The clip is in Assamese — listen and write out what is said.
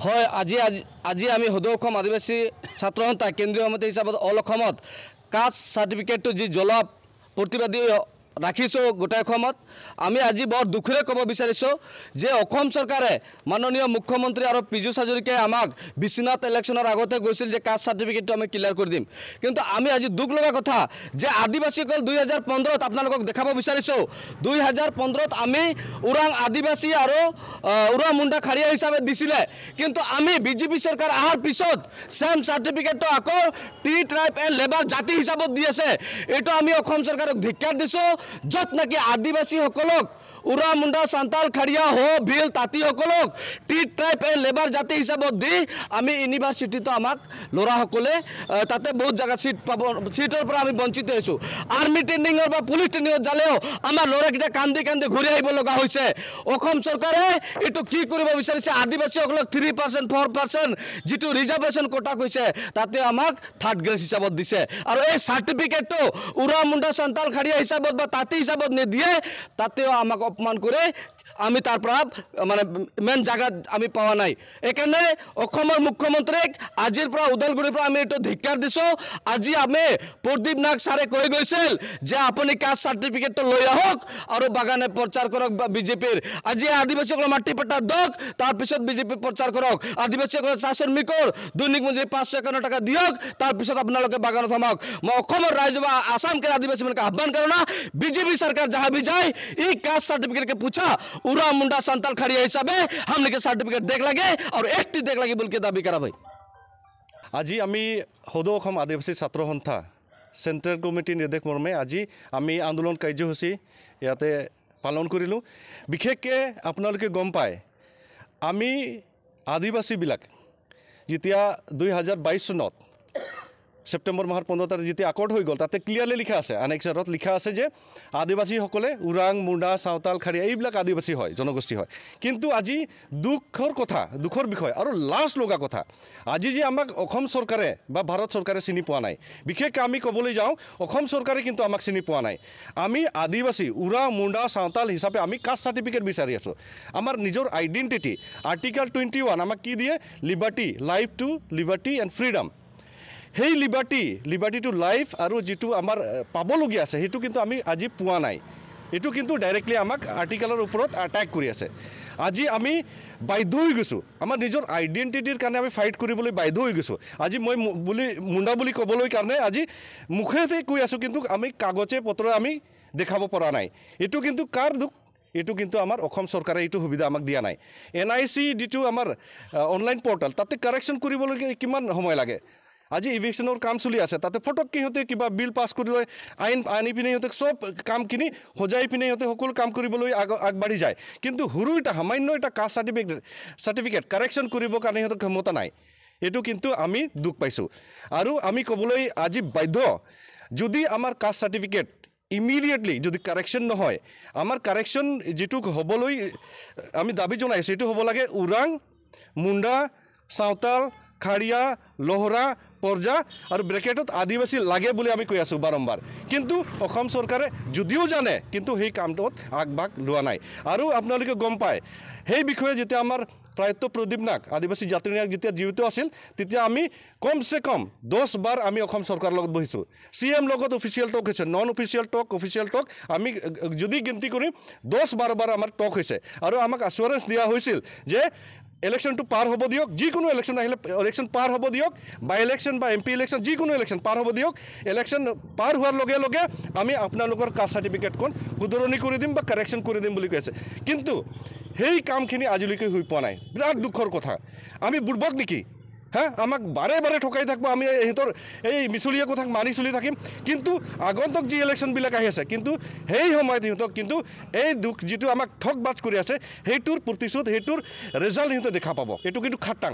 হয় আজি আমি সদৌ অসম আদিবাসী ছাত্ৰ সন্থা কেন্দ্ৰীয় সমিতি হিচাপত অল অসমত কাষ্ট চাৰ্টিফিকেটটো যি জ্বলোৱা প্ৰতিবাদী ৰাখিছোঁ গোটেই অসমত আমি আজি বৰ দুখেৰে ক'ব বিচাৰিছোঁ যে অসম চৰকাৰে মাননীয় মুখ্যমন্ত্ৰী আৰু পীযুষ হাজৰিকাই আমাক বিশ্বনাথ ইলেকশ্যনৰ আগতে কৈছিল যে কাষ্ট চাৰ্টিফিকেটটো আমি ক্লিয়াৰ কৰি দিম কিন্তু আমি আজি দুখ লগা কথা যে আদিবাসীসকল 2015ত আপোনালোকক দেখাব বিচাৰিছোঁ 2015ত আমি ওৰাং আদিবাসী আৰু ওৰাং মুণ্ডা খাৰিয়া হিচাপে দিছিলে কিন্তু আমি বিজেপি চৰকাৰ অহাৰ পিছত ছেম চাৰ্টিফিকেটটো আকৌ টি ট্ৰাইব এণ্ড লেবাৰ জাতি হিচাপত দি আছে এইটো আমি অসম চৰকাৰক ধিক্কাৰ দিছোঁ য'ত নেকি আদিবাসীসকলক উৰা মুণ্ডা সান্তাল খাৰিয়া হো ভিল তাঁতীসকলক টি ট্ৰাইব এণ্ড লেবাৰ জাতি হিচাপত দি আমি ইউনিভাৰ্চিটিটো আমাক ল'ৰাসকলে তাতে বহুত জাগা সিট পাব সিটৰ পৰা আমি বঞ্চিত হৈছোঁ আৰ্মি ট্ৰেইনিঙৰ বা পুলিচ ট্ৰেইনিঙত যালেও আমাৰ ল'ৰাকেইটা কান্দি কান্দি ঘূৰি আহিব লগা হৈছে অসম চৰকাৰে এইটো কি কৰিব বিচাৰিছে আদিবাসীসকলক 3% 4% যিটো ৰিজাৰ্ভেশ্যন কোটা কৈছে তাতে আমাক থাৰ্ড গ্ৰেড হিচাপত দিছে আৰু এই চাৰ্টিফিকেটটো উৰা মুণ্ডা সান্তাল খাৰিয়া হিচাপত বা তাঁতী হিচাপত নিদিয়ে তাতেও আমাক অপমান কৰে আমি তাৰ পৰা মানে মেন জায়গা আমি পাওয়া নাই এখানে অসমৰ মুখ্যমন্ত্ৰীক আজিৰ পৰা উদালগুৰিৰ পৰা আমি এটো ধিক্কাৰ দিছোঁ আজি আমি প্ৰদীপ নাগ ছাৰে কৈ গৈছিল যে আপুনি কাষ্ট চাৰ্টিফিকেটটো লৈ আহক আৰু বাগানে প্ৰচাৰ কৰক বিজেপিৰ আজি আদিবাসীসকলৰ মাটি পট্টা দক তাৰ পিছত বিজেপি প্ৰচাৰ কৰক আদিবাসীসকলৰ শ্ৰমিকৰ দৈনিক মজুৰি 551 টাকা দিয়ক তাৰ পিছত আপোনালোকে বাগানত সোমাওক মই অসমৰ ৰাইজ বা আসাম के आदिवासी मन का आह्वान करो ना बीजेपी सरकार जहां भी जाए ये कास्ट सर्टिफिकेट के पूछा उरा मुंडा संताल खड़िया हिसाब है हमने के सर्टिफिकेट देख लगे और एसटी देख लगे बोल के दाबी करा भाई আজি আমি সদৌ অসম আদিবাসী ছাত্ৰ সন্থা চেণ্ট্ৰেল কমিটি নিৰ্দেশ মৰ্মে আজি আমি আন্দোলন কাৰ্যসূচী ইয়াতে পালন কৰিলোঁ বিশেষকৈ আপোনালোকে গম পায় আমি আদিবাসীবিলাক যেতিয়া 2022 চনত सेप्टेम्बर माहर 15 तारिख जी आकर्ड हो गल ताते क्लियरली लिखा आछे आनेक्सारत लिखा आछे जे आदिवासीসকলে उरां मुंडा सावताल खारिया এইবিলাক आदिवासी হয় জনগোষ্ঠী হয় কিন্তু আজি দুখৰ কথা দুখৰ বিষয় আৰু লাষ্ট লগা কথা আজি যে আমাক অসম চৰকাৰে বা ভাৰত চৰকাৰে চিনি পোৱা নাই বিশেষকৈ আমি ক'বলৈ যাওঁ অসম চৰকাৰে কিন্তু আমাক চিনি পোৱা নাই আমি আদিবাসী উৰাং মুন্ডা সাवताल হিচাপে আমি কাষ্ট সাৰ্টিফিকেট বিচাৰি আছোঁ আমাৰ নিজৰ আইডেন্টিটি আৰ্টিকেল 21 আমাক কি দিয়ে liberty life to liberty and freedom সেই লিবাৰ্টি টু লাইফ আৰু যেটো আমাৰ পাবলগীয়া আছে হেতু কিন্তু আমি আজি পোৱা নাই এটো কিন্তু ডাইৰেক্টলি আমাক আৰ্টিকেলৰ ওপৰত আটাক কৰি আছে আজি আমি বাধ্য হৈ গৈছোঁ আমাৰ নিজৰ আইডেন্টিটিৰ কাৰণে আমি ফাইট কৰিবলৈ বাধ্য হৈ গৈছোঁ আজি মই বুলি মুণ্ডা বুলি ক'বলৈ কাৰণে আজি মুখেতে কৈ আছোঁ কিন্তু আমি কাগজে পত্ৰ আমি দেখাব পৰা নাই এটো কিন্তু কাৰ দুখ এটো কিন্তু আমাৰ অসম চৰকাৰে এটো সুবিধা আমাক দিয়া নাই এনআইসি যেটো আমাৰ অনলাইন পৰ্টেল তাতে কাৰেকশ্যন কৰিবলৈ কিমান সময় লাগে আজি ইভিকশনৰ কাম চলি আছে তাতে ফটক কিহতে কিবা বিল পাস কৰি লৈ আইন আনি পিনে হতে সব কাম কিনি হজাই পিনে হতে সকল কাম কৰিবলৈ আগবাঢ়ি যায় কিন্তু হুৰু এটা সামান্য এটা কাষ্ট সাৰ্টিফিকেট কাৰেকশ্যন কৰিব কাৰণে হতে ক্ষমতা নাই এটো কিন্তু আমি দুখ পাইছো আৰু আমি ক'বলৈ আজি বাধ্য যদি আমাৰ কাষ্ট সাৰ্টিফিকেট ইমিডিয়েটলি যদি কাৰেকশ্যন নহয় আমাৰ কাৰেকশ্যন যেটো হ'বলৈ আমি দাবী জনাইছো এটো হ'ব লাগে উৰাং মুণ্ডা সাवताल খাৰিয়া লোহৰা পৰ্যা আৰু ব্ৰেকেটত আদিবাসী লাগে বুলি আমি কৈ আছোঁ বাৰম্বাৰ কিন্তু অসম চৰকাৰে যদিও জানে কিন্তু সেই কামটোত আগভাগ লোৱা নাই আৰু আপোনালোকে গম পায় সেই বিষয়ে যেতিয়া আমাৰ প্ৰায়ত্ব প্ৰদীপ নাগ আদিবাসী জাতিৰ নায়ক যেতিয়া জীৱিত আছিল তেতিয়া আমি কমচে কম 10 বাৰ আমি অসম চৰকাৰৰ লগত বহিছোঁ CM লগত অফিচিয়েল টক হৈছে নন অফিচিয়েল টক অফিচিয়েল টক আমি যদি গিনতি কৰিম 10-12 বাৰ আমাৰ টক হৈছে আৰু আমাক আশ্বৰেঞ্চ দিয়া হৈছিল যে ইলেকশ্যনটো পাৰ হ'ব দিয়ক যিকোনো ইলেকশ্যন আহিলে ইলেকশ্যন পাৰ হ'ব দিয়ক বাই ইলেকশ্যন বা MP ইলেকশ্যন যিকোনো ইলেকশ্যন পাৰ হ'ব দিয়ক ইলেকশ্যন পাৰ হোৱাৰ লগে লগে আমি আপোনালোকৰ কাষ্ট চাৰ্টিফিকেটখন শুধৰণি কৰি দিম বা কাৰেকশ্যন কৰি দিম বুলি কৈছে কিন্তু সেই কামখিনি আজিলৈকে হৈ পোৱা নাই বিৰাট দুখৰ কথা আমি বুৰ্বক নেকি আমাক বাৰে বাৰে ঠকাই থাকব আমি ইহঁতৰ এই মিছলীয়া কথাক মানি চলি থাকিম কিন্তু আগন্তুক যি ইলেকশ্যনবিলাক আহি আছে কিন্তু সেই সময়ত সিহঁতক কিন্তু এই দুখ যিটো আমাক ঠক বাজ কৰি আছে সেইটোৰ প্ৰতিশোধ সেইটোৰ ৰিজাল্ট সিহঁতে দেখা পাব এইটো কিন্তু খাটাং